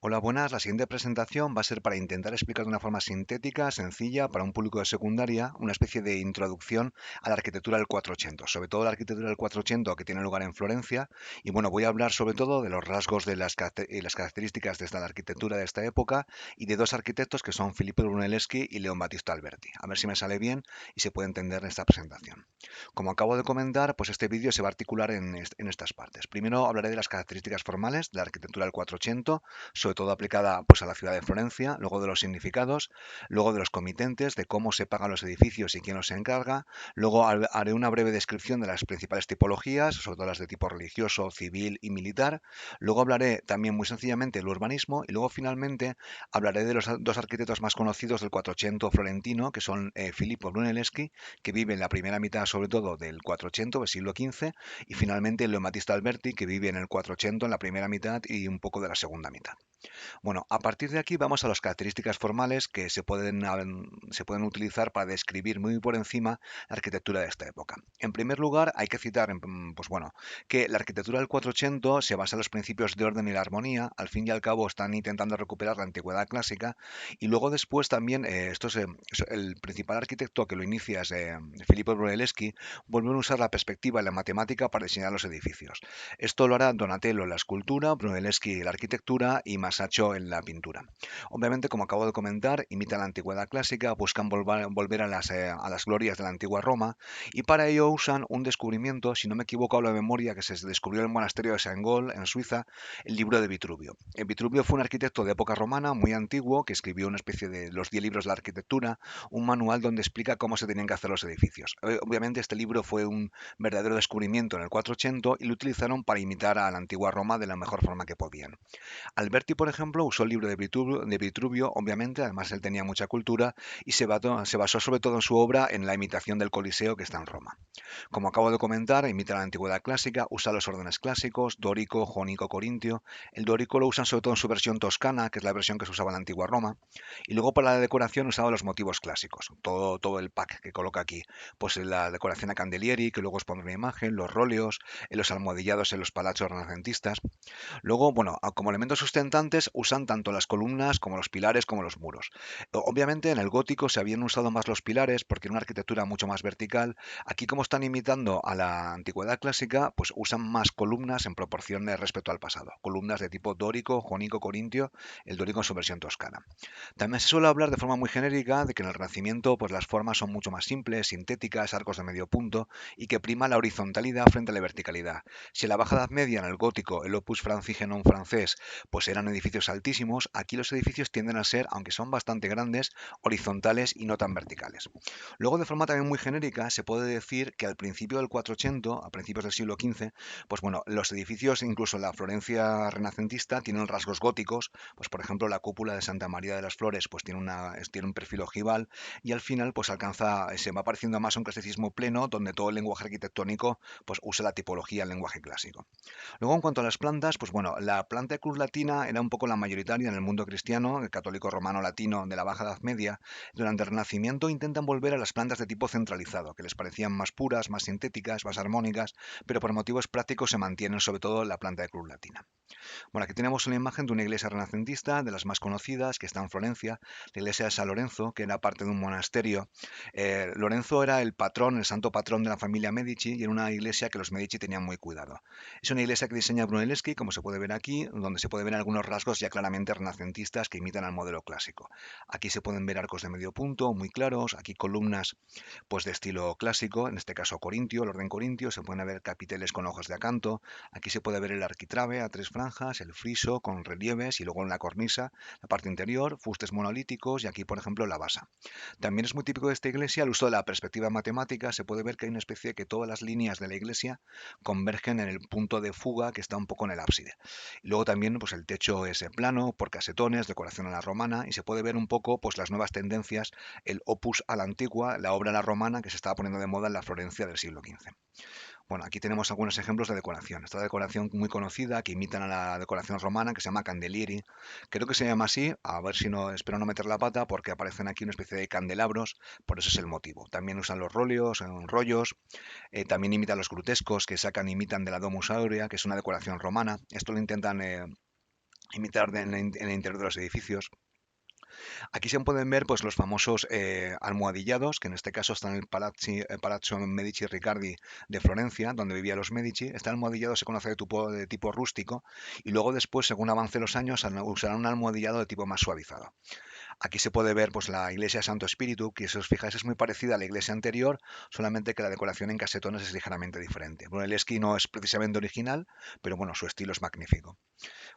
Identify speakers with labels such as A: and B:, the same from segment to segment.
A: Hola, buenas. La siguiente presentación va a ser para intentar explicar de una forma sintética, sencilla, para un público de secundaria, una especie de introducción a la arquitectura del 480, sobre todo la arquitectura del 480 que tiene lugar en Florencia. Y bueno, voy a hablar sobre todo de los rasgos de las características de esta arquitectura de esta época y de dos arquitectos que son Filippo Brunelleschi y Leon Battista Alberti. A ver si me sale bien y se puede entender en esta presentación. Como acabo de comentar, pues este vídeo se va a articular en estas partes. Primero hablaré de las características formales de la arquitectura del 480, sobre todo aplicada pues, a la ciudad de Florencia, luego de los significados, luego de los comitentes, de cómo se pagan los edificios y quién los encarga, luego haré una breve descripción de las principales tipologías, sobre todo las de tipo religioso, civil y militar, luego hablaré también muy sencillamente del urbanismo y luego finalmente hablaré de los dos arquitectos más conocidos del 480 florentino, que son Filippo Brunelleschi, que vive en la primera mitad sobre todo del 480, del siglo XV, y finalmente Leon Battista Alberti, que vive en el 480 en la primera mitad y un poco de la segunda mitad. Bueno, a partir de aquí vamos a las características formales que se pueden utilizar para describir muy por encima la arquitectura de esta época. En primer lugar, hay que citar, pues bueno, que la arquitectura del 480 se basa en los principios de orden y la armonía. Al fin y al cabo están intentando recuperar la antigüedad clásica y luego después también, el principal arquitecto que lo inicia es Filippo Brunelleschi, vuelven a usar la perspectiva y la matemática para diseñar los edificios. Esto lo hará Donatello en la escultura, Brunelleschi en la arquitectura y Masaccio en la pintura. Obviamente, como acabo de comentar, imitan la antigüedad clásica, buscan volver a las glorias de la antigua Roma y para ello usan un descubrimiento, si no me equivoco, hablo de memoria, que se descubrió en el monasterio de Saint-Gall, en Suiza, el libro de Vitruvio. Vitruvio fue un arquitecto de época romana muy antiguo que escribió una especie de los 10 libros de la arquitectura, un manual donde explica cómo se tenían que hacer los edificios. Obviamente este libro fue un verdadero descubrimiento en el 480 y lo utilizaron para imitar a la antigua Roma de la mejor forma que podían. Alberti, por ejemplo, usó el libro de Vitruvio, obviamente, además él tenía mucha cultura y se basó sobre todo en su obra en la imitación del Coliseo que está en Roma. Como acabo de comentar, imita la antigüedad clásica, usa los órdenes clásicos, dórico, jónico, corintio. El dórico lo usan sobre todo en su versión toscana, que es la versión que se usaba en la antigua Roma. Y luego para la decoración usaba los motivos clásicos, todo el pack que coloca aquí. Pues la decoración a candelieri, que luego os pondré una imagen, los róleos, los almohadillados en los palachos renacentistas. Luego, bueno, como elementos sustentantes usan tanto las columnas como los pilares como los muros. Obviamente en el gótico se habían usado más los pilares porque era una arquitectura mucho más vertical. Aquí como están imitando a la antigüedad clásica, pues usan más columnas en proporción respecto al pasado. Columnas de tipo dórico, jónico, corintio, el dórico en su versión toscana. También se suele hablar de forma muy genérica de que en el Renacimiento pues las formas son mucho más simples, sintéticas, arcos de medio punto y que prima la horizontalidad frente a la verticalidad. Si en la Baja Edad Media, en el gótico, el Opus Francigenum francés, pues eran edificios altísimos, aquí los edificios tienden a ser, aunque son bastante grandes, horizontales y no tan verticales. Luego, de forma también muy genérica, se puede decir que al principio del 480, a principios del siglo XV, pues bueno, los edificios, incluso en la Florencia renacentista, tienen rasgos góticos, pues por ejemplo la cúpula de Santa María de las Flores, pues tiene un perfil ojival y al final pues se va pareciendo más a un clasicismo pleno, donde todo el lenguaje arquitectónico pues usa la tipología del lenguaje clásico. Luego, en cuanto a las plantas, pues bueno, la planta de cruz latina era un poco la mayoritaria en el mundo cristiano, el católico romano latino de la Baja Edad Media. Durante el Renacimiento intentan volver a las plantas de tipo centralizado, que les parecían más puras, más sintéticas, más armónicas, pero por motivos prácticos se mantienen sobre todo la planta de cruz latina. Bueno, aquí tenemos una imagen de una iglesia renacentista, de las más conocidas, que está en Florencia, la iglesia de San Lorenzo, que era parte de un monasterio. Lorenzo era el patrón, el santo patrón de la familia Medici, y era una iglesia que los Medici tenían muy cuidado. Es una iglesia que diseña Brunelleschi, como se puede ver aquí, donde se puede ver algunos rasgos ya claramente renacentistas que imitan al modelo clásico. Aquí se pueden ver arcos de medio punto, muy claros, aquí columnas pues de estilo clásico, en este caso corintio, el orden corintio, se pueden ver capiteles con hojas de acanto, aquí se puede ver el arquitrabe a tres franjas, el friso con relieves y luego en la cornisa, la parte interior, fustes monolíticos y aquí por ejemplo la basa. También es muy típico de esta iglesia el uso de la perspectiva matemática, se puede ver que hay una especie de que todas las líneas de la iglesia convergen en el punto de fuga que está un poco en el ábside. Y luego también pues el techo es plano, por casetones, decoración a la romana y se puede ver un poco pues las nuevas tendencias, el opus a la antigua, la obra a la romana que se estaba poniendo de moda en la Florencia del siglo XV. Bueno, aquí tenemos algunos ejemplos de decoración. Esta decoración muy conocida que imitan a la decoración romana que se llama candelieri. Creo que se llama así, a ver si no, espero no meter la pata porque aparecen aquí una especie de candelabros, por eso es el motivo. También usan los róleos, rollos, también imitan los grutescos que imitan de la Domus Aurea, que es una decoración romana. Esto lo intentan imitar en el interior de los edificios. Aquí se pueden ver pues los famosos almohadillados, que en este caso están en el Palazzo Medici Riccardi de Florencia, donde vivían los Medici. Este almohadillado se conoce de tipo rústico y luego después, según avance los años, usarán un almohadillado de tipo más suavizado. Aquí se puede ver pues la iglesia de Santo Espíritu, que si os fijáis es muy parecida a la iglesia anterior, solamente que la decoración en casetones es ligeramente diferente. Brunelleschi no es precisamente original, pero bueno, su estilo es magnífico.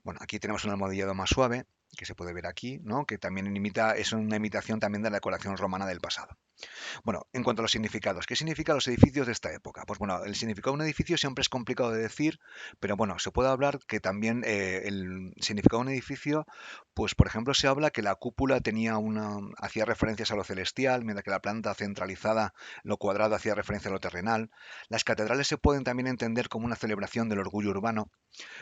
A: Bueno, aquí tenemos un almohadillado más suave, que se puede ver aquí, ¿no? Que también es una imitación también de la decoración romana del pasado. Bueno, en cuanto a los significados, ¿qué significan los edificios de esta época? Pues bueno, el significado de un edificio siempre es complicado de decir, pero bueno, se puede hablar que también el significado de un edificio, pues por ejemplo se habla que la cúpula hacía referencias a lo celestial, mientras que la planta centralizada, lo cuadrado, hacía referencia a lo terrenal. Las catedrales se pueden también entender como una celebración del orgullo urbano,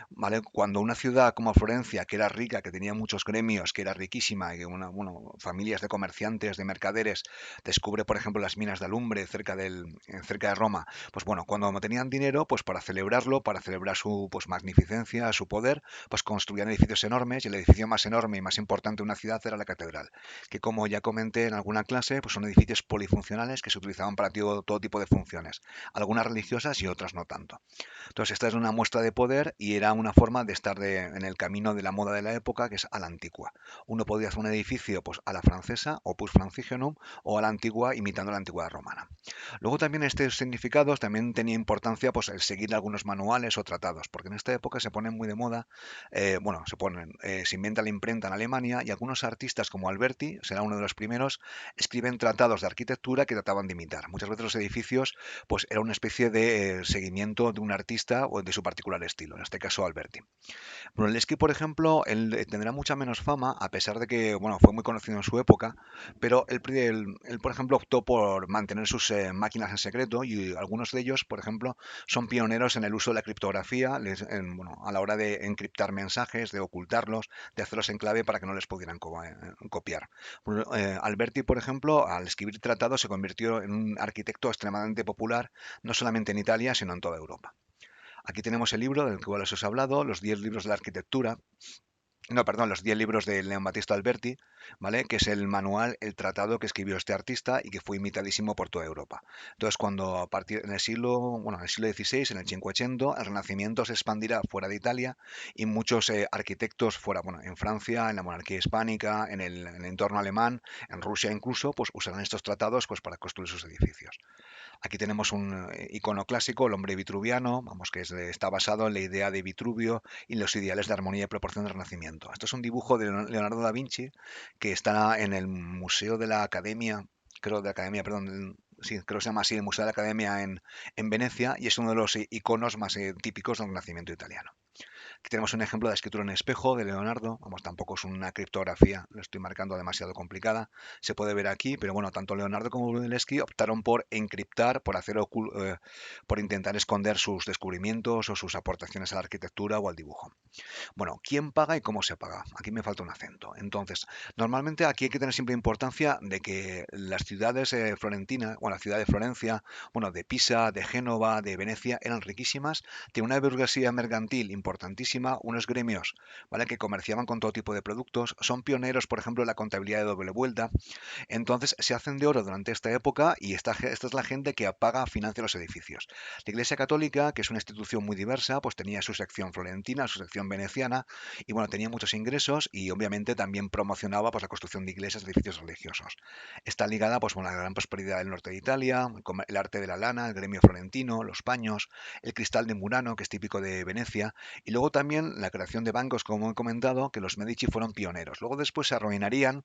A: ¿vale? Cuando una ciudad como Florencia, que era rica, que tenía muchos gremios, que era riquísima, y que bueno, familias de comerciantes, de mercaderes, descubre, por ejemplo, las minas de alumbre cerca de Roma, pues bueno, cuando tenían dinero, pues para celebrarlo, para celebrar su pues, magnificencia, su poder, pues construían edificios enormes, y el edificio más enorme y más importante de una ciudad era la catedral, que como ya comenté en alguna clase, pues son edificios polifuncionales que se utilizaban para todo tipo de funciones, algunas religiosas y otras no tanto. Entonces, esta es una muestra de poder y era una forma de estar en el camino de la moda de la época, que es a la antigua. Uno podía hacer un edificio pues, a la francesa, opus francigenum, o a la antigua, imitando la antigüedad romana. Luego también estos significados también tenía importancia pues, el seguir algunos manuales o tratados, porque en esta época se ponen muy de moda, se inventa la imprenta en Alemania y algunos artistas como Alberti, será uno de los primeros, escriben tratados de arquitectura que trataban de imitar. Muchas veces los edificios pues era una especie de seguimiento de un artista o de su particular estilo, en este caso Alberti. Brunelleschi, por ejemplo, él tendrá mucha menos fama, a pesar de que, bueno, fue muy conocido en su época, pero él, por ejemplo, optó por mantener sus máquinas en secreto y algunos de ellos, por ejemplo, son pioneros en el uso de la criptografía, bueno, a la hora de encriptar mensajes, de ocultarlos, de hacerlos en clave para que no les pudieran copiar. Alberti, por ejemplo, al escribir tratados se convirtió en un arquitecto extremadamente popular, no solamente en Italia, sino en toda Europa. Aquí tenemos el libro del cual os he hablado, los 10 libros de la arquitectura, no, perdón, los 10 libros de Leon Battista Alberti, ¿vale? Que es el manual, el tratado que escribió este artista y que fue imitadísimo por toda Europa. Entonces, cuando a partir en el siglo XVI, en el Cinquecento, el Renacimiento se expandirá fuera de Italia y muchos arquitectos fuera, bueno, en Francia, en la monarquía hispánica, en el entorno alemán, en Rusia incluso, pues usarán estos tratados pues, para construir sus edificios. Aquí tenemos un icono clásico, el hombre vitruviano, vamos, está basado en la idea de Vitruvio y los ideales de armonía y proporción del Renacimiento. Esto es un dibujo de Leonardo da Vinci que está en el Museo de la Academia, creo de la Academia, perdón, sí, creo que se llama así, el Museo de la Academia en Venecia, y es uno de los iconos más típicos del Renacimiento italiano. Aquí tenemos un ejemplo de escritura en espejo de Leonardo. Vamos, tampoco es una criptografía, lo estoy marcando demasiado complicada. Se puede ver aquí, pero bueno, tanto Leonardo como Brunelleschi optaron por encriptar, por intentar esconder sus descubrimientos o sus aportaciones a la arquitectura o al dibujo. Bueno, ¿quién paga y cómo se paga? Aquí me falta un acento. Entonces, normalmente aquí hay que tener siempre importancia de que las ciudades florentinas, bueno, la ciudad de Florencia, bueno, de Pisa, de Génova, de Venecia, eran riquísimas, tiene una burguesía mercantil importantísima, unos gremios, ¿vale? Que comerciaban con todo tipo de productos, son pioneros, por ejemplo, en la contabilidad de doble vuelta, entonces se hacen de oro durante esta época y esta es la gente que paga, financia los edificios. La Iglesia Católica, que es una institución muy diversa, pues tenía su sección florentina, su sección veneciana y bueno, tenía muchos ingresos y obviamente también promocionaba pues, la construcción de iglesias y edificios religiosos. Está ligada pues, con la gran prosperidad del norte de Italia, el arte de la lana, el gremio florentino, los paños, el cristal de Murano, que es típico de Venecia, y luego también la creación de bancos, como he comentado, que los Medici fueron pioneros. Luego después se arruinarían,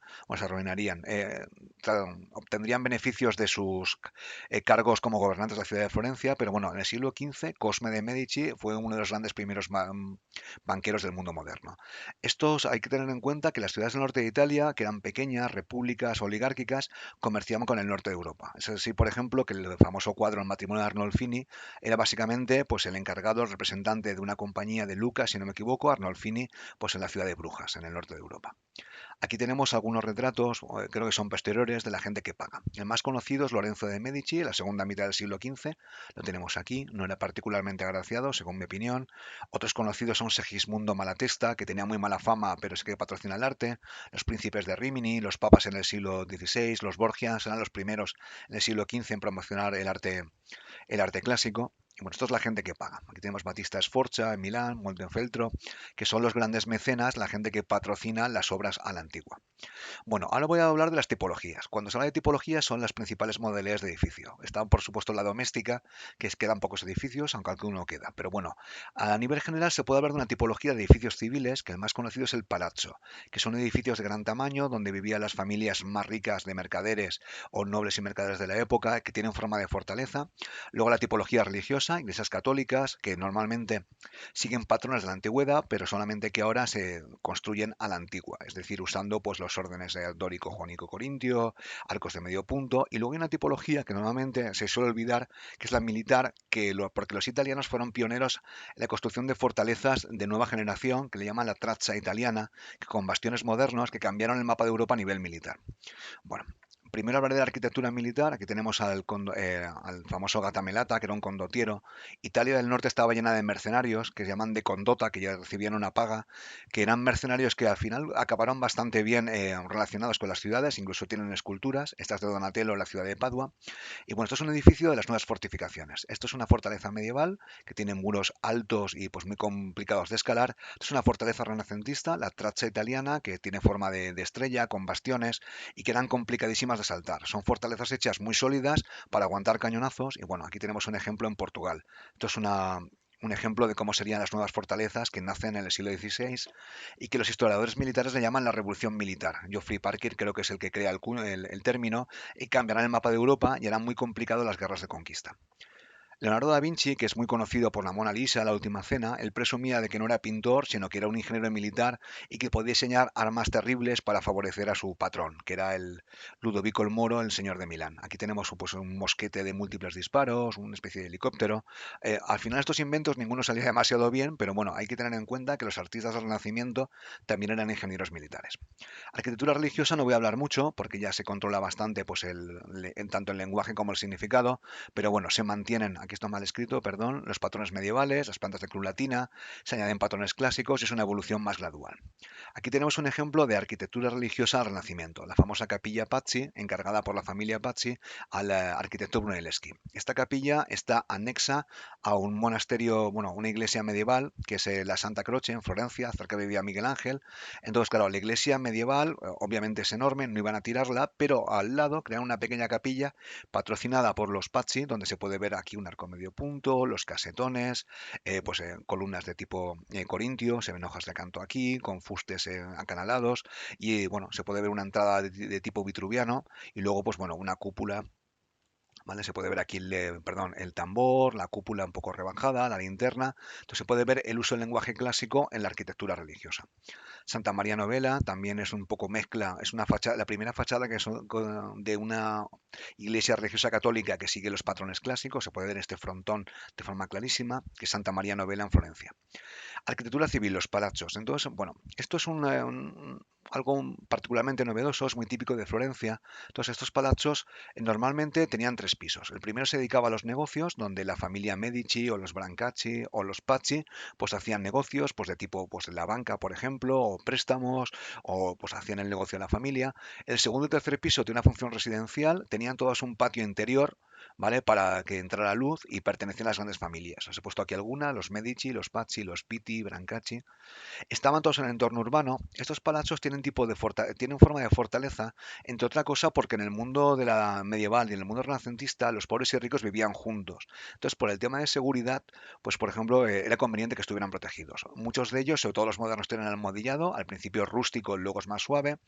A: obtendrían beneficios de sus cargos como gobernantes de la ciudad de Florencia, pero bueno, en el siglo XV Cosme de Medici fue uno de los grandes primeros banqueros del mundo moderno. Estos hay que tener en cuenta que las ciudades del norte de Italia, que eran pequeñas, repúblicas, oligárquicas, comerciaban con el norte de Europa. Es así, por ejemplo, que el famoso cuadro El matrimonio de Arnolfini era básicamente pues, el encargado, el representante de una compañía de Lucca ahora, si no me equivoco, Arnolfini, pues en la ciudad de Brujas, en el norte de Europa. Aquí tenemos algunos retratos, creo que son posteriores, de la gente que paga. El más conocido es Lorenzo de Medici, en la segunda mitad del siglo XV. Lo tenemos aquí, no era particularmente agraciado, según mi opinión. Otros conocidos son Segismundo Malatesta, que tenía muy mala fama, pero es que patrocina el arte. Los príncipes de Rímini, los papas en el siglo XVI, los Borgias eran los primeros en el siglo XV en promocionar el arte clásico. Y bueno, esto es la gente que paga. Aquí tenemos Battista Sforza en Milán, Montefeltro, que son los grandes mecenas, la gente que patrocina las obras a la antigua. Bueno, ahora voy a hablar de las tipologías. Cuando se habla de tipologías son las principales modalidades de edificio. Está, por supuesto, la doméstica, que quedan pocos edificios, aunque alguno queda. Pero bueno, a nivel general se puede hablar de una tipología de edificios civiles, que el más conocido es el palazzo, que son edificios de gran tamaño donde vivían las familias más ricas de mercaderes o nobles y mercaderes de la época, que tienen forma de fortaleza. Luego la tipología religiosa, iglesias católicas, que normalmente siguen patrones de la antigüedad, pero solamente que ahora se construyen a la antigua, es decir, usando pues los órdenes de dórico, jónico, corintio, arcos de medio punto, y luego hay una tipología que normalmente se suele olvidar, que es la militar, porque los italianos fueron pioneros en la construcción de fortalezas de nueva generación, que le llaman la traza italiana, que con bastiones modernos que cambiaron el mapa de Europa a nivel militar. Bueno, primero hablaré de la arquitectura militar. Aquí tenemos al famoso Gatamelata, que era un condottiero. Italia del Norte estaba llena de mercenarios, que se llaman de condota, que ya recibían una paga, que eran mercenarios que al final acabaron bastante bien relacionados con las ciudades, incluso tienen esculturas. Esta es de Donatello en la ciudad de Padua. Y bueno, esto es un edificio de las nuevas fortificaciones. Esto es una fortaleza medieval que tiene muros altos y pues muy complicados de escalar. Esto es una fortaleza renacentista, la Traccia italiana, que tiene forma de estrella, con bastiones y que eran complicadísimas de saltar. Son fortalezas hechas muy sólidas para aguantar cañonazos y bueno, aquí tenemos un ejemplo en Portugal. Esto es un ejemplo de cómo serían las nuevas fortalezas que nacen en el siglo XVI y que los historiadores militares le llaman la revolución militar. Geoffrey Parker creo que es el que crea el término y cambiarán el mapa de Europa y harán muy complicado las guerras de conquista. Leonardo da Vinci, que es muy conocido por la Mona Lisa, la Última Cena, él presumía de que no era pintor, sino que era un ingeniero militar y que podía diseñar armas terribles para favorecer a su patrón, que era el Ludovico el Moro, el señor de Milán. Aquí tenemos pues, un mosquete de múltiples disparos, una especie de helicóptero. Al final estos inventos ninguno salía demasiado bien, pero bueno, hay que tener en cuenta que los artistas del Renacimiento también eran ingenieros militares. Arquitectura religiosa no voy a hablar mucho porque ya se controla bastante pues tanto el lenguaje como el significado, pero bueno, se mantienen, aquí está mal escrito, perdón, los patrones medievales, las plantas de cruz latina, se añaden patrones clásicos y es una evolución más gradual. Aquí tenemos un ejemplo de arquitectura religiosa al Renacimiento, la famosa capilla Pazzi, encargada por la familia Pazzi al arquitecto Brunelleschi. Esta capilla está anexa a un monasterio, bueno, una iglesia medieval, que es la Santa Croce en Florencia, cerca vivía Miguel Ángel. Entonces, claro, la iglesia medieval obviamente es enorme, no iban a tirarla, pero al lado crearon una pequeña capilla patrocinada por los Pazzi, donde se puede ver aquí un arco medio punto, los casetones, columnas de tipo corintio, se ven hojas de canto aquí, con fustes acanalados, y bueno, se puede ver una entrada de tipo vitruviano, y luego, pues bueno, una cúpula. ¿Vale? Se puede ver aquí el tambor, la cúpula un poco rebajada, la linterna. Entonces se puede ver el uso del lenguaje clásico en la arquitectura religiosa. Santa María Novella también es un poco mezcla, es una fachada, la primera fachada que es de una iglesia religiosa católica que sigue los patrones clásicos, se puede ver este frontón de forma clarísima, que es Santa María Novella en Florencia. Arquitectura civil, los palazos. Entonces, bueno, esto es algo particularmente novedoso, es muy típico de Florencia. Entonces, estos palazos normalmente tenían tres pisos. El primero se dedicaba a los negocios, donde la familia Medici o los Brancacci o los Pazzi, pues hacían negocios, pues de tipo, pues la banca, por ejemplo, o préstamos, o pues hacían el negocio de la familia. El segundo y tercer piso tiene una función residencial, tenían todos un patio interior, ¿vale? Para que entrara luz y pertenecían a las grandes familias. Os he puesto aquí algunas, los Medici, los Pazzi, los Pitti, Brancacci. Estaban todos en el entorno urbano. Estos palazos tienen forma de fortaleza, entre otra cosa porque en el mundo de la medieval y en el mundo renacentista los pobres y ricos vivían juntos. Entonces, por el tema de seguridad, pues por ejemplo, era conveniente que estuvieran protegidos. Muchos de ellos, sobre todo los modernos, tienen almohadillado, al principio rústico, luego es más suave.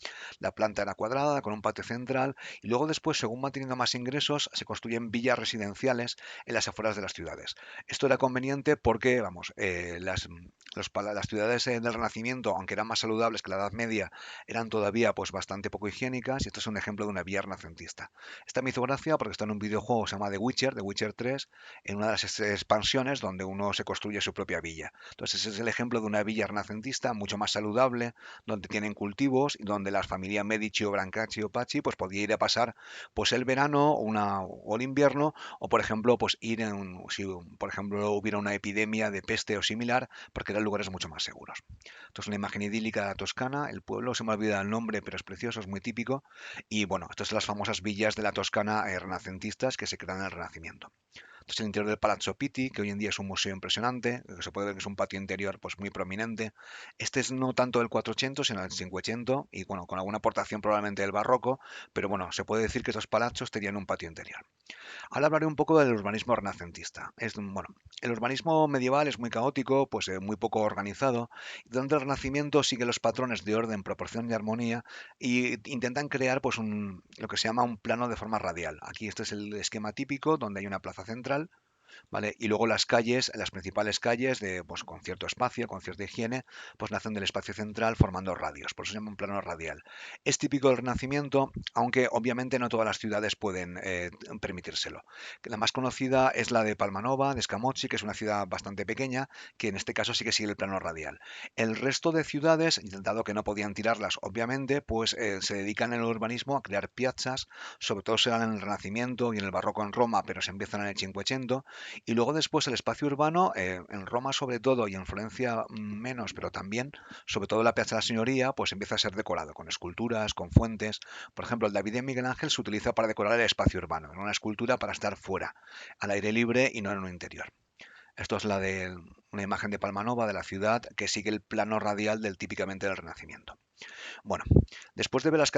A: La planta era cuadrada, con un patio central, y luego después, según van teniendo más ingresos, se construyen eran villas residenciales en las afueras de las ciudades. Esto era conveniente porque, vamos, las ciudades del Renacimiento, aunque eran más saludables que la Edad Media, eran todavía pues bastante poco higiénicas, y esto es un ejemplo de una villa renacentista. Esta me hizo gracia porque está en un videojuego que se llama The Witcher 3, en una de las expansiones donde uno se construye su propia villa. Entonces ese es el ejemplo de una villa renacentista mucho más saludable, donde tienen cultivos y donde las familias Medici o Brancacci o Pacci pues podía ir a pasar pues el verano o el invierno, o por ejemplo pues ir si por ejemplo hubiera una epidemia de peste o similar, porque eran lugares mucho más seguros. Esto es una imagen idílica de la Toscana. El pueblo se me olvida el nombre, pero es precioso, es muy típico. Y bueno, estas son las famosas villas de la Toscana renacentistas que se crean en el Renacimiento. Entonces, el interior del Palazzo Pitti, que hoy en día es un museo impresionante, que se puede ver que es un patio interior pues muy prominente. Este es no tanto del 400, sino del 500, y bueno, con alguna aportación probablemente del barroco, pero bueno, se puede decir que estos palazos tenían un patio interior. Ahora hablaré un poco del urbanismo renacentista. Bueno, el urbanismo medieval es muy caótico, pues muy poco organizado, y durante el Renacimiento sigue los patrones de orden, proporción y armonía, y intentan crear pues lo que se llama un plano de forma radial. Aquí este es el esquema típico, donde hay una plaza central, ¿vale? Y luego las calles, las principales calles, pues, con cierto espacio, con cierta higiene, pues nacen del espacio central formando radios, por eso se llama un plano radial. Es típico del Renacimiento, aunque obviamente no todas las ciudades pueden permitírselo. La más conocida es la de Palmanova, de Scamozzi, que es una ciudad bastante pequeña, que en este caso sí que sigue el plano radial. El resto de ciudades, dado que no podían tirarlas, obviamente, pues se dedican en el urbanismo a crear piazzas, sobre todo se dan en el Renacimiento y en el Barroco en Roma, pero se empiezan en el Cinquecento, y luego después el espacio urbano, en Roma sobre todo y en Florencia menos, pero también, sobre todo la Piazza de la Signoria, pues empieza a ser decorado con esculturas, con fuentes. Por ejemplo, el David de Miguel Ángel se utiliza para decorar el espacio urbano, en una escultura para estar fuera, al aire libre y no en un interior. Esto es una imagen de Palmanova, de la ciudad, que sigue el plano radial del típicamente del Renacimiento. Bueno, después de ver las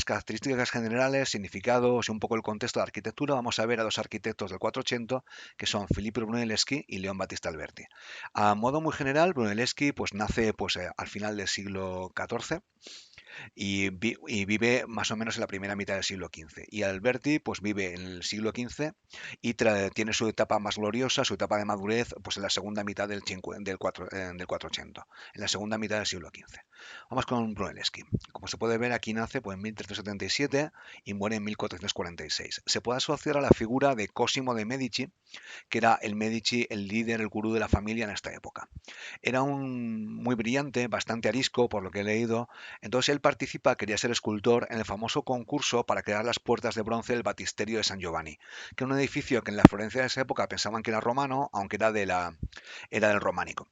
A: características generales, significados y un poco el contexto de arquitectura, vamos a ver a dos arquitectos del 480, que son Filippo Brunelleschi y León Battista Alberti. A modo muy general, Brunelleschi pues, nace pues, al final del siglo XIV y vive más o menos en la primera mitad del siglo XV. Y Alberti pues vive en el siglo XV y tiene su etapa más gloriosa, su etapa de madurez, pues en la segunda mitad del 480, en la segunda mitad del siglo XV. Vamos con Brunelleschi. Como se puede ver, aquí nace pues, en 1377 y muere en 1446. Se puede asociar a la figura de Cosimo de Medici, que era el Medici, el líder, el gurú de la familia en esta época. Era un muy brillante, bastante arisco, por lo que he leído. Entonces él participa, quería ser escultor, en el famoso concurso para crear las puertas de bronce del Batisterio de San Giovanni, que era un edificio que en la Florencia de esa época pensaban que era romano, aunque era del románico.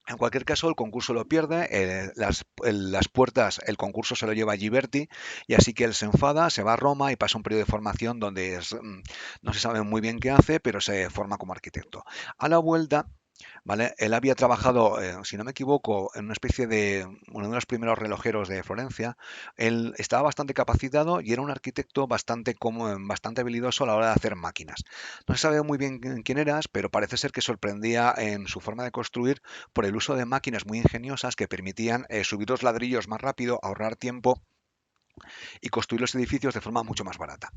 A: En cualquier caso, el concurso lo pierde, las puertas, el concurso se lo lleva a Ghiberti, y así que él se enfada, se va a Roma y pasa un periodo de formación donde no se sabe muy bien qué hace, pero se forma como arquitecto. A la vuelta, ¿vale? Él había trabajado, si no me equivoco, en una especie de uno de los primeros relojeros de Florencia. Él estaba bastante capacitado y era un arquitecto bastante habilidoso a la hora de hacer máquinas. No se sabe muy bien quién eras, pero parece ser que sorprendía en su forma de construir por el uso de máquinas muy ingeniosas que permitían subir los ladrillos más rápido, ahorrar tiempo y construir los edificios de forma mucho más barata.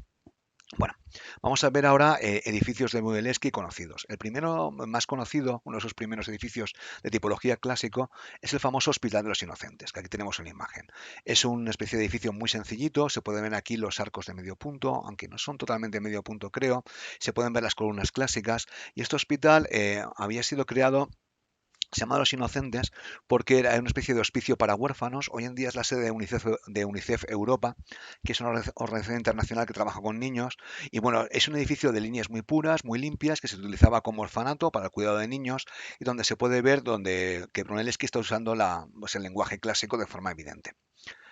A: Bueno, vamos a ver ahora edificios de Brunelleschi conocidos. El primero más conocido, uno de sus primeros edificios de tipología clásico, es el famoso Hospital de los Inocentes, que aquí tenemos una imagen. Es una especie de edificio muy sencillito, se pueden ver aquí los arcos de medio punto, aunque no son totalmente medio punto creo, se pueden ver las columnas clásicas, y este hospital había sido creado. Se llama Los Inocentes porque era una especie de hospicio para huérfanos. Hoy en día es la sede de UNICEF Europa, que es una organización internacional que trabaja con niños. Y bueno, es un edificio de líneas muy puras, muy limpias, que se utilizaba como orfanato para el cuidado de niños y donde se puede ver que Brunelleschi está usando pues el lenguaje clásico de forma evidente.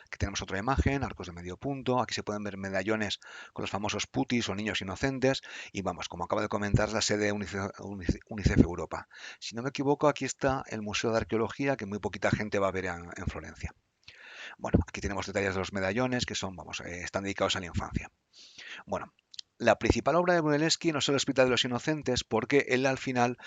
A: Aquí tenemos otra imagen, arcos de medio punto, aquí se pueden ver medallones con los famosos putis o niños inocentes, y vamos, como acabo de comentar, la sede de UNICEF Europa. Si no me equivoco, aquí está el Museo de Arqueología, que muy poquita gente va a ver en Florencia. Bueno, aquí tenemos detalles de los medallones, que están dedicados a la infancia. Bueno, la principal obra de Brunelleschi no es el Hospital de los Inocentes, porque él al final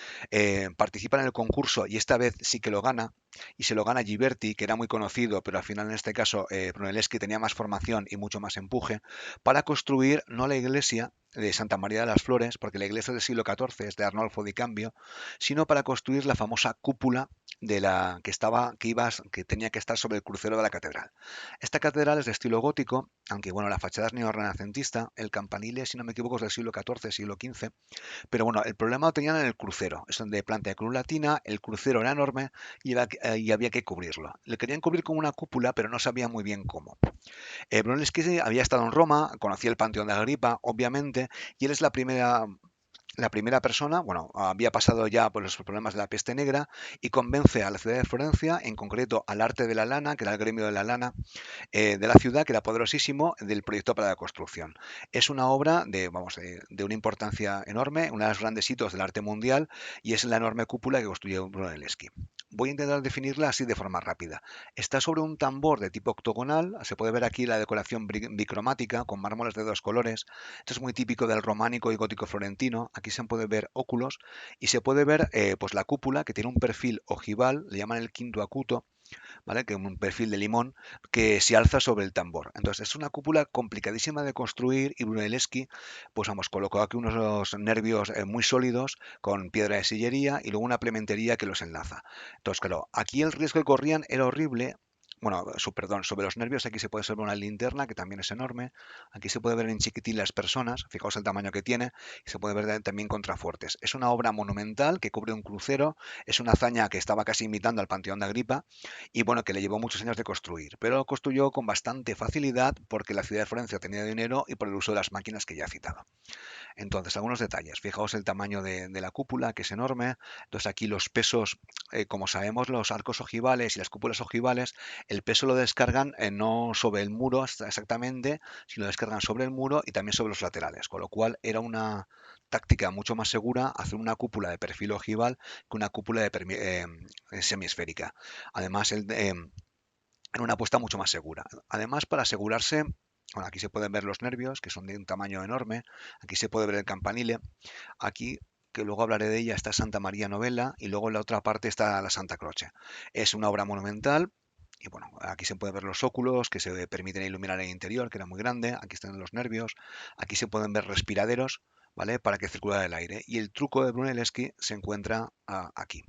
A: participa en el concurso y esta vez sí que lo gana, y se lo gana Ghiberti, que era muy conocido, pero al final en este caso Brunelleschi tenía más formación y mucho más empuje, para construir no la iglesia de Santa María de las Flores, porque la iglesia del siglo XIV es de Arnolfo di Cambio, sino para construir la famosa cúpula de la que tenía que estar sobre el crucero de la catedral. Esta catedral es de estilo gótico, aunque bueno, la fachada es neorrenacentista, el campanile, si no me equivoco, es del siglo XIV, siglo XV, pero bueno, el problema lo tenían en el crucero. Es de planta de cruz latina, el crucero era enorme y había que cubrirlo. Le querían cubrir con una cúpula, pero no sabía muy bien cómo. Brunelleschi había estado en Roma, conocía el Panteón de Agripa, obviamente, y él es la primera persona, bueno, había pasado ya por los problemas de la peste negra y convence a la ciudad de Florencia, en concreto al arte de la lana, que era el gremio de la lana, de la ciudad, que era poderosísimo, del proyecto para la construcción. Es una obra de una importancia enorme, uno de los grandes hitos del arte mundial, y es la enorme cúpula que construyó Brunelleschi. Voy a intentar definirla así de forma rápida. Está sobre un tambor de tipo octogonal, se puede ver aquí la decoración bicromática con mármoles de dos colores. Esto es muy típico del románico y gótico florentino. Aquí se puede ver óculos y se puede ver pues la cúpula, que tiene un perfil ojival, le llaman el quinto acuto, ¿vale? Que es un perfil de limón que se alza sobre el tambor. Entonces es una cúpula complicadísima de construir y Brunelleschi, pues vamos, colocó aquí unos nervios muy sólidos con piedra de sillería y luego una plementería que los enlaza. Entonces, claro, aquí el riesgo que corrían era horrible. Bueno, perdón, sobre los nervios aquí se puede observar una linterna que también es enorme. Aquí se puede ver en chiquitín las personas, fijaos el tamaño que tiene, y se puede ver también contrafuertes. Es una obra monumental que cubre un crucero, es una hazaña que estaba casi imitando al Panteón de Agripa, y bueno, que le llevó muchos años de construir, pero lo construyó con bastante facilidad porque la ciudad de Florencia tenía dinero y por el uso de las máquinas que ya he citado. Entonces, algunos detalles. Fijaos el tamaño de la cúpula, que es enorme. Entonces, aquí los pesos, como sabemos, los arcos ojivales y las cúpulas ojivales, el peso lo descargan no sobre el muro exactamente, sino lo descargan sobre el muro y también sobre los laterales, con lo cual era una táctica mucho más segura hacer una cúpula de perfil ojival que una cúpula semiesférica. Además, era una apuesta mucho más segura. Además, para asegurarse, bueno, aquí se pueden ver los nervios, que son de un tamaño enorme. Aquí se puede ver el campanile. Aquí, que luego hablaré de ella, está Santa María Novella y luego en la otra parte está la Santa Croce. Es una obra monumental. Y bueno, aquí se pueden ver los óculos que se permiten iluminar el interior, que era muy grande. Aquí están los nervios. Aquí se pueden ver respiraderos, ¿vale? Para que circule el aire. Y el truco de Brunelleschi se encuentra aquí,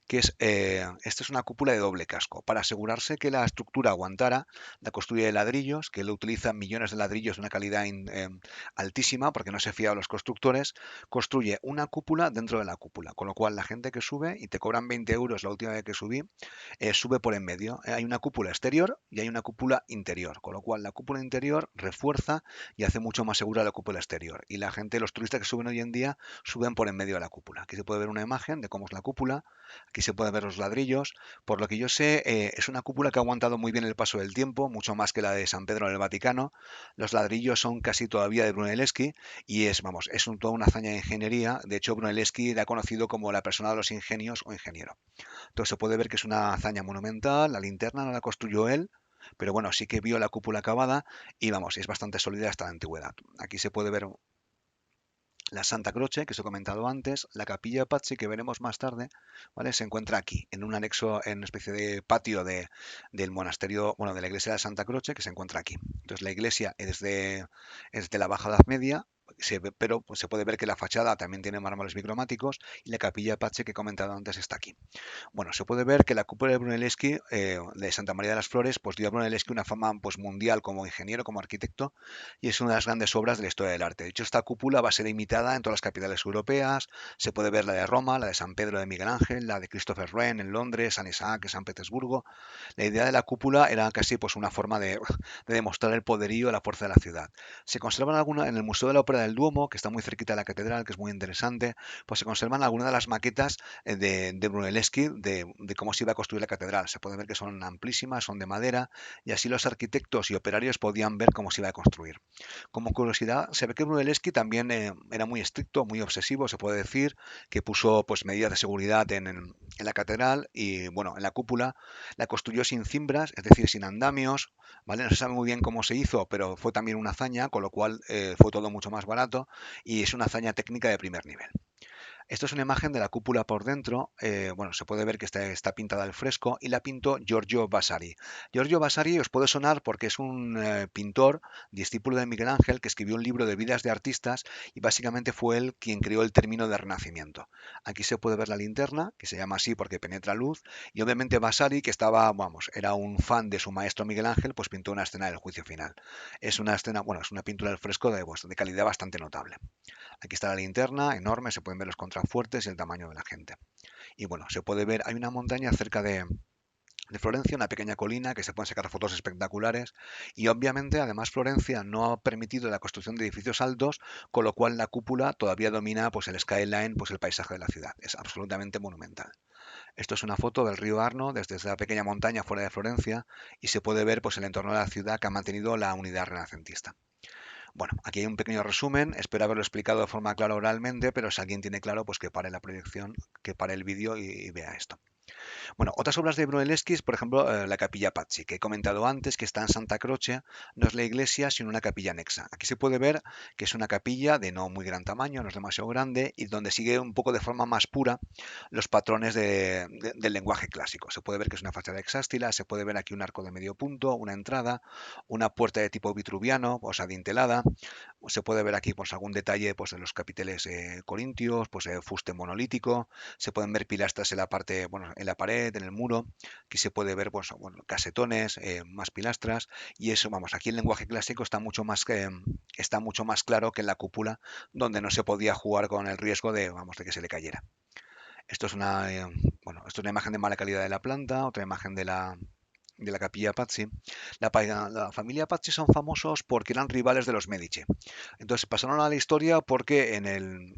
A: esta es una cúpula de doble casco. Para asegurarse que la estructura aguantara, la construye de ladrillos, que él utiliza millones de ladrillos de una calidad altísima, porque no se fía a los constructores, construye una cúpula dentro de la cúpula, con lo cual la gente que sube, y te cobran 20 euros la última vez que subí, sube por en medio. Hay una cúpula exterior y hay una cúpula interior, con lo cual la cúpula interior refuerza y hace mucho más segura la cúpula exterior. Y la gente, los turistas que suben hoy en día, suben por en medio de la cúpula. Aquí se puede ver una imagen de cómo es la cúpula. Aquí se pueden ver los ladrillos. Por lo que yo sé, es una cúpula que ha aguantado muy bien el paso del tiempo, mucho más que la de San Pedro en el Vaticano. Los ladrillos son casi todavía de Brunelleschi y toda una hazaña de ingeniería. De hecho, Brunelleschi era conocido como la persona de los ingenios o ingeniero. Entonces se puede ver que es una hazaña monumental. La linterna no la construyó él, pero bueno, sí que vio la cúpula acabada y vamos, es bastante sólida hasta la antigüedad. Aquí se puede ver la Santa Croce, que os he comentado antes, la Capilla Pazzi, que veremos más tarde, ¿vale? Se encuentra aquí, en un anexo, en una especie de patio del monasterio, bueno, de la iglesia de Santa Croce, que se encuentra aquí. Entonces, la iglesia es de la Baja Edad Media, pero pues, se puede ver que la fachada también tiene mármoles bicromáticos y la Capilla Pazzi, que he comentado antes, está aquí. Bueno, se puede ver que la cúpula de Brunelleschi, de Santa María de las Flores, pues dio a Brunelleschi una fama pues, mundial como ingeniero, como arquitecto, y es una de las grandes obras de la historia del arte. De hecho, esta cúpula va a ser imitada en todas las capitales europeas. Se puede ver la de Roma, la de San Pedro de Miguel Ángel, la de Christopher Wren en Londres, San Isaac en San Petersburgo. La idea de la cúpula era casi pues, una forma de demostrar el poderío y la fuerza de la ciudad. Se conservan algunas en el Museo de la Ópera del Duomo, que está muy cerquita de la catedral, que es muy interesante, pues se conservan algunas de las maquetas de Brunelleschi, de cómo se iba a construir la catedral. Se puede ver que son amplísimas, son de madera, y así los arquitectos y operarios podían ver cómo se iba a construir. Como curiosidad, se ve que Brunelleschi también era muy estricto, muy obsesivo, se puede decir, que puso pues, medidas de seguridad en la catedral y, bueno, en la cúpula. La construyó sin cimbras, es decir, sin andamios, ¿vale? No se sabe muy bien cómo se hizo, pero fue también una hazaña, con lo cual fue todo mucho más barato y es una hazaña técnica de primer nivel. Esto es una imagen de la cúpula por dentro. Bueno, se puede ver que está pintada al fresco y la pintó Giorgio Vasari. Giorgio Vasari os puede sonar porque es un pintor, discípulo de Miguel Ángel, que escribió un libro de vidas de artistas y básicamente fue él quien creó el término de Renacimiento. Aquí se puede ver la linterna, que se llama así porque penetra luz, y obviamente Vasari, que estaba, vamos, era un fan de su maestro Miguel Ángel, pues pintó una escena del juicio final. Es una escena, bueno, es una pintura al fresco de calidad bastante notable. Aquí está la linterna, enorme, se pueden ver los contrafuertes y el tamaño de la gente. Y bueno, se puede ver, hay una montaña cerca de Florencia, una pequeña colina que se pueden sacar fotos espectaculares y obviamente además Florencia no ha permitido la construcción de edificios altos, con lo cual la cúpula todavía domina pues el skyline, pues el paisaje de la ciudad. Es absolutamente monumental. Esto es una foto del río Arno desde esa pequeña montaña fuera de Florencia y se puede ver pues el entorno de la ciudad que ha mantenido la unidad renacentista. Bueno, aquí hay un pequeño resumen, espero haberlo explicado de forma clara oralmente, pero si alguien tiene claro, pues que pare la proyección, que pare el vídeo y vea esto. Bueno, otras obras de Brunelleschi es, por ejemplo, la Capilla Pazzi, que he comentado antes, que está en Santa Croce, no es la iglesia, sino una capilla anexa. Aquí se puede ver que es una capilla de no muy gran tamaño, no es demasiado grande, y donde sigue un poco de forma más pura los patrones del lenguaje clásico. Se puede ver que es una fachada hexástila, se puede ver aquí un arco de medio punto, una entrada, una puerta de tipo vitruviano, o sea, dintelada. Se puede ver aquí pues, algún detalle pues, de los capiteles corintios, pues fuste monolítico, se pueden ver pilastras en la parte, bueno, en la pared, en el muro. Aquí se puede ver, pues, bueno, casetones, más pilastras. Y eso, vamos, aquí el lenguaje clásico está mucho más claro que en la cúpula, donde no se podía jugar con el riesgo de, vamos, de que se le cayera. Esto es bueno, esto es una imagen de mala calidad de la planta, otra imagen de la capilla Pazzi. La familia Pazzi son famosos porque eran rivales de los Medici. Entonces pasaron a la historia porque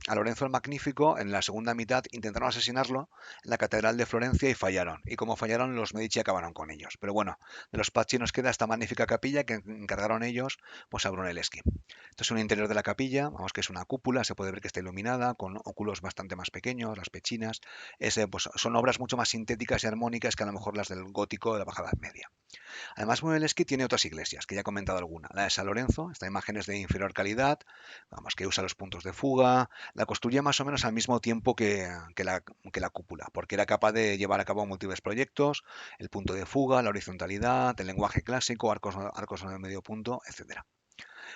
A: a Lorenzo el Magnífico, en la segunda mitad, intentaron asesinarlo en la Catedral de Florencia y fallaron. Y como fallaron, los Medici acabaron con ellos. Pero bueno, de los Pazzi nos queda esta magnífica capilla que encargaron ellos pues, a Brunelleschi. Esto es un interior de la capilla, vamos que es una cúpula, se puede ver que está iluminada, con óculos bastante más pequeños, las pechinas. Pues, son obras mucho más sintéticas y armónicas que a lo mejor las del gótico de la Baja Edad Media. Además, Brunelleschi tiene otras iglesias, que ya he comentado alguna. La de San Lorenzo, esta imagen es de inferior calidad, vamos, que usa los puntos de fuga, la construía más o menos al mismo tiempo que la cúpula, porque era capaz de llevar a cabo múltiples proyectos, el punto de fuga, la horizontalidad, el lenguaje clásico, arcos de medio punto, etcétera.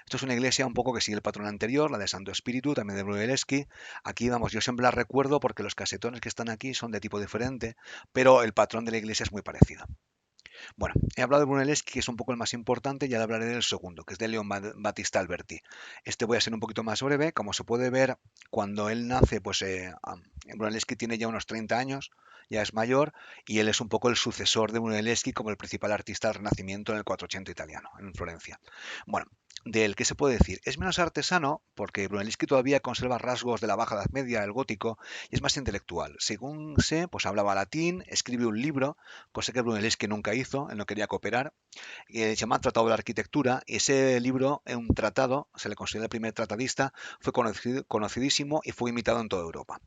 A: Esto es una iglesia un poco que sigue el patrón anterior, la de Santo Espíritu, también de Brunelleschi. Aquí, vamos, yo siempre la recuerdo porque los casetones que están aquí son de tipo diferente, pero el patrón de la iglesia es muy parecido. Bueno, he hablado de Brunelleschi, que es un poco el más importante, y ahora hablaré del segundo, que es de León Battista Alberti. Este voy a ser un poquito más breve. Como se puede ver, cuando él nace, pues Brunelleschi tiene ya unos 30 años, ya es mayor, y él es un poco el sucesor de Brunelleschi como el principal artista del Renacimiento en el 480 italiano, en Florencia. Bueno, del que se puede decir, es menos artesano, porque Brunelleschi todavía conserva rasgos de la Baja Edad Media, el gótico, y es más intelectual. Según sé, pues hablaba latín, escribe un libro, cosa que Brunelleschi nunca hizo, él no quería cooperar, y se llama Tratado de la Arquitectura, y ese libro, es un tratado, se le considera el primer tratadista, fue conocidísimo y fue imitado en toda Europa.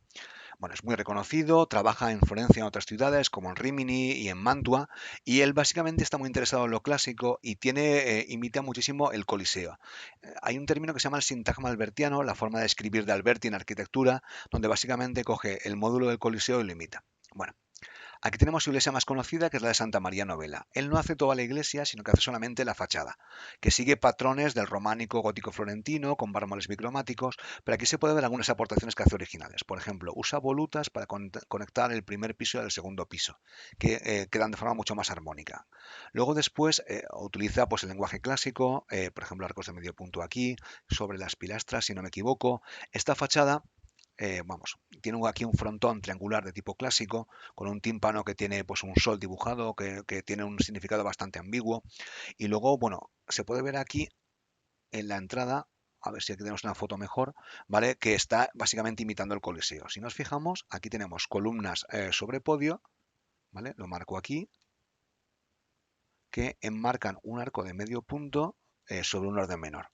A: Bueno, es muy reconocido, trabaja en Florencia y en otras ciudades como en Rimini y en Mantua, y él básicamente está muy interesado en lo clásico y imita muchísimo el Coliseo. Hay un término que se llama el sintagma albertiano, la forma de escribir de Alberti en arquitectura, donde básicamente coge el módulo del Coliseo y lo imita. Bueno, aquí tenemos su iglesia más conocida, que es la de Santa María Novella. Él no hace toda la iglesia, sino que hace solamente la fachada, que sigue patrones del románico gótico florentino, con mármoles bicromáticos, pero aquí se puede ver algunas aportaciones que hace originales. Por ejemplo, usa volutas para conectar el primer piso y el segundo piso, que quedan de forma mucho más armónica. Luego después utiliza pues, el lenguaje clásico, por ejemplo, arcos de medio punto aquí, sobre las pilastras, si no me equivoco. Esta fachada vamos, tiene aquí un frontón triangular de tipo clásico, con un tímpano que tiene pues un sol dibujado, que tiene un significado bastante ambiguo. Y luego, bueno, se puede ver aquí en la entrada, a ver si aquí tenemos una foto mejor, ¿vale? Que está básicamente imitando el Coliseo. Si nos fijamos, aquí tenemos columnas sobre podio, ¿vale? Lo marco aquí, que enmarcan un arco de medio punto sobre un orden menor.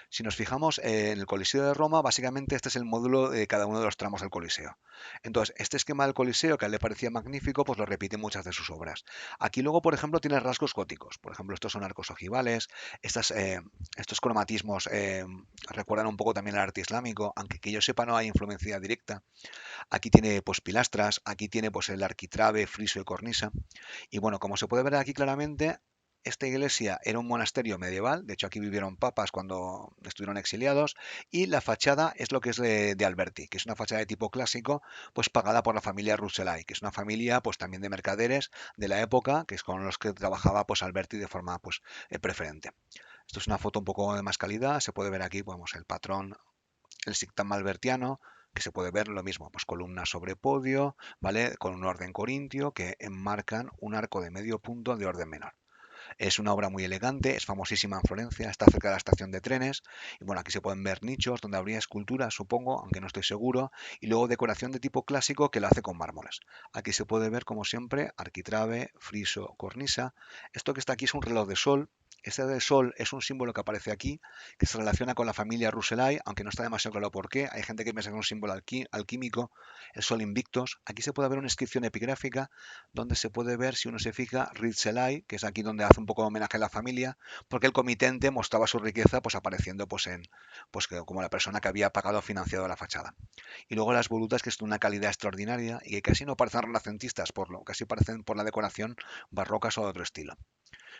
A: Si nos fijamos en el Coliseo de Roma, básicamente este es el módulo de cada uno de los tramos del Coliseo. Entonces, este esquema del Coliseo, que a él le parecía magnífico, pues lo repite en muchas de sus obras. Aquí luego, por ejemplo, tiene rasgos góticos. Por ejemplo, estos son arcos ojivales, estos cromatismos recuerdan un poco también al arte islámico, aunque que yo sepa no hay influencia directa. Aquí tiene pues pilastras, aquí tiene pues el arquitrabe, friso y cornisa. Y bueno, como se puede ver aquí claramente, esta iglesia era un monasterio medieval, de hecho aquí vivieron papas cuando estuvieron exiliados, y la fachada es lo que es de Alberti, que es una fachada de tipo clásico, pues pagada por la familia Rucellai, que es una familia pues también de mercaderes de la época, que es con los que trabajaba pues Alberti de forma pues preferente. Esto es una foto un poco de más calidad, se puede ver aquí, vamos, el patrón, el sintagma albertiano, que se puede ver lo mismo, pues columnas sobre podio, ¿vale? Con un orden corintio que enmarcan un arco de medio punto de orden menor. Es una obra muy elegante, es famosísima en Florencia, está cerca de la estación de trenes. Y bueno, aquí se pueden ver nichos donde habría esculturas, supongo, aunque no estoy seguro. Y luego decoración de tipo clásico que lo hace con mármoles. Aquí se puede ver, como siempre, arquitrabe, friso, cornisa. Esto que está aquí es un reloj de sol. Este de sol es un símbolo que aparece aquí, que se relaciona con la familia Rucellai, aunque no está demasiado claro por qué. Hay gente que piensa que es un símbolo alquímico, el sol invictus. Aquí se puede ver una inscripción epigráfica donde se puede ver, si uno se fija, Ritzelay, que es aquí donde hace un poco de homenaje a la familia, porque el comitente mostraba su riqueza pues apareciendo pues en como la persona que había pagado o financiado la fachada. Y luego las volutas, que es de una calidad extraordinaria y que casi no parecen renacentistas, casi parecen por la decoración barrocas o de otro estilo.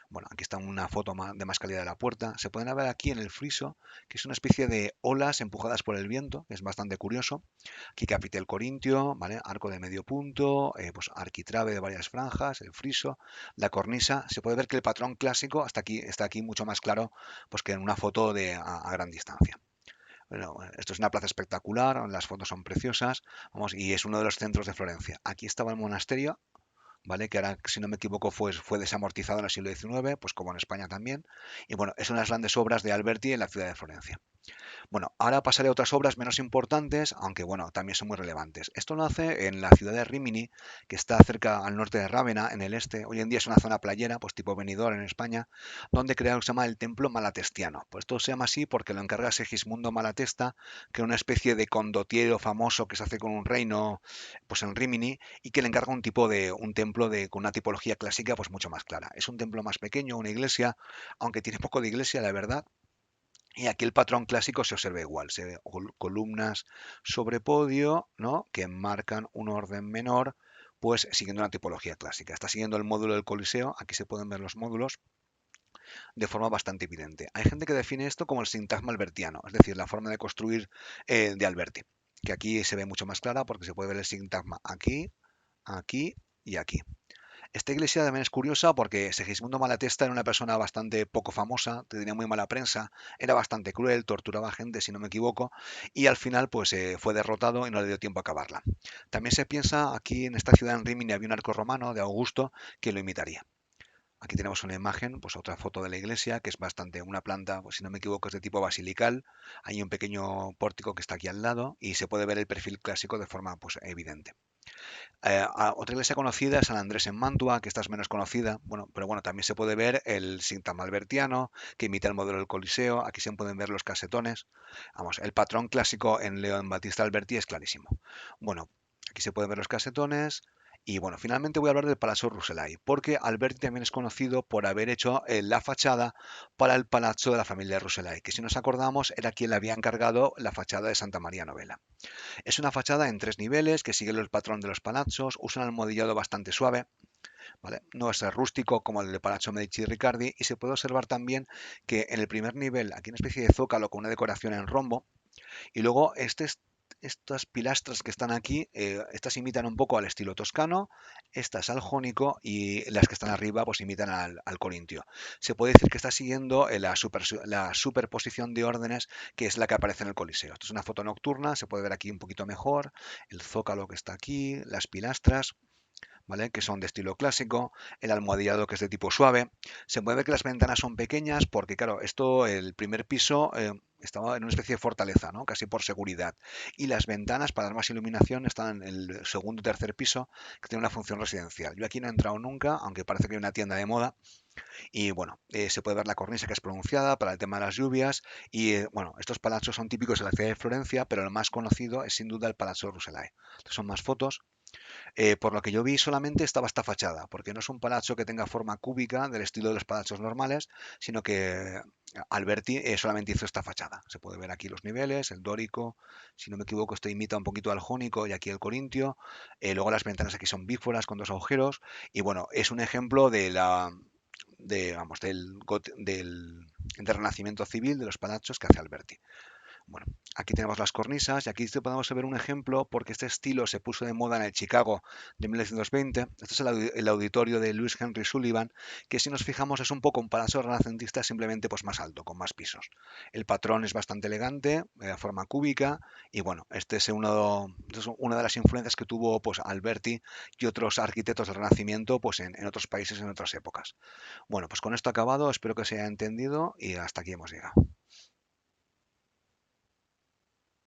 A: Bueno, aquí está una foto de más calidad de la puerta. Se pueden ver aquí en el friso, que es una especie de olas empujadas por el viento, que es bastante curioso. Aquí capitel corintio, ¿vale? Arco de medio punto, pues arquitrabe de varias franjas, el friso, la cornisa. Se puede ver que el patrón clásico hasta aquí, está aquí mucho más claro pues, que en una foto a gran distancia. Bueno, esto es una plaza espectacular, las fotos son preciosas, vamos, y es uno de los centros de Florencia. Aquí estaba el monasterio, ¿vale? Que ahora, si no me equivoco, fue desamortizado en el siglo XIX, pues como en España también. Y bueno, es una de las grandes obras de Alberti en la ciudad de Florencia. Bueno, ahora pasaré a otras obras menos importantes, aunque bueno, también son muy relevantes. Esto lo hace en la ciudad de Rímini, que está cerca al norte de Rávena, en el este. Hoy en día es una zona playera, pues tipo Benidorm en España, donde crea lo que se llama el Templo Malatestiano. Pues esto se llama así porque lo encarga Segismundo Malatesta, que es una especie de condottiero famoso que se hace con un reino, pues en Rímini, y que le encarga un templo con una tipología clásica, pues mucho más clara. Es un templo más pequeño, una iglesia, aunque tiene poco de iglesia, la verdad, y aquí el patrón clásico se observa igual, se ve columnas sobre podio, ¿no? Que marcan un orden menor, pues siguiendo una tipología clásica. Está siguiendo el módulo del Coliseo, aquí se pueden ver los módulos de forma bastante evidente. Hay gente que define esto como el sintagma albertiano, es decir, la forma de construir de Alberti, que aquí se ve mucho más clara porque se puede ver el sintagma aquí, aquí y aquí. Esta iglesia también es curiosa porque Segismundo Malatesta era una persona bastante poco famosa, tenía muy mala prensa, era bastante cruel, torturaba gente, si no me equivoco, y al final pues fue derrotado y no le dio tiempo a acabarla. También se piensa aquí en esta ciudad en Rímini había un arco romano de Augusto que lo imitaría. Aquí tenemos una imagen, pues otra foto de la iglesia, que es bastante una planta, pues si no me equivoco, es de tipo basilical. Hay un pequeño pórtico que está aquí al lado y se puede ver el perfil clásico de forma pues evidente. Otra iglesia conocida es San Andrés en Mantua, que esta es menos conocida, bueno, pero bueno, también se puede ver el sintagma albertiano, que imita el modelo del Coliseo, aquí se pueden ver los casetones. Vamos, el patrón clásico en León Battista Alberti es clarísimo. Bueno, aquí se pueden ver los casetones. Y bueno, finalmente voy a hablar del Palazzo Rucellai, porque Alberti también es conocido por haber hecho la fachada para el Palazzo de la familia Rucellai, que si nos acordamos era quien le había encargado la fachada de Santa María Novella. Es una fachada en 3 niveles que sigue el patrón de los palazzos, usa un almohadillado bastante suave, ¿vale? No es rústico como el de Palazzo Medici Riccardi, y se puede observar también que en el primer nivel aquí hay una especie de zócalo con una decoración en rombo, y luego estas pilastras que están aquí, estas imitan un poco al estilo toscano, estas al jónico y las que están arriba pues imitan al corintio. Se puede decir que está siguiendo la superposición de órdenes que es la que aparece en el Coliseo. Esto es una foto nocturna, se puede ver aquí un poquito mejor, el zócalo que está aquí, las pilastras, ¿vale? Que son de estilo clásico, el almohadillado que es de tipo suave. Se puede ver que las ventanas son pequeñas porque, claro, esto, el primer piso estaba en una especie de fortaleza, ¿no? Casi por seguridad. Y las ventanas, para dar más iluminación, están en el segundo y tercer piso, que tiene una función residencial. Yo aquí no he entrado nunca, aunque parece que hay una tienda de moda. Y bueno, se puede ver la cornisa que es pronunciada para el tema de las lluvias. Y bueno, estos palacios son típicos de la ciudad de Florencia, pero el más conocido es sin duda el Palazzo Rucellai. Entonces son más fotos. Por lo que yo vi, solamente estaba esta fachada, porque no es un palazzo que tenga forma cúbica del estilo de los palazos normales, sino que Alberti solamente hizo esta fachada. Se puede ver aquí los niveles, el dórico, si no me equivoco, esto imita un poquito al jónico y aquí el corintio. Luego las ventanas aquí son bíforas con dos agujeros. Y bueno, es un ejemplo vamos, del renacimiento civil de los palazos que hace Alberti. Bueno, aquí tenemos las cornisas y aquí podemos ver un ejemplo porque este estilo se puso de moda en el Chicago de 1920. Este es el auditorio de Louis Henry Sullivan, que si nos fijamos es un poco un palacio renacentista simplemente pues más alto, con más pisos. El patrón es bastante elegante, de forma cúbica y bueno, es una de las influencias que tuvo pues Alberti y otros arquitectos del Renacimiento pues en otros países en otras épocas. Bueno, pues con esto acabado, espero que se haya entendido y hasta aquí hemos llegado.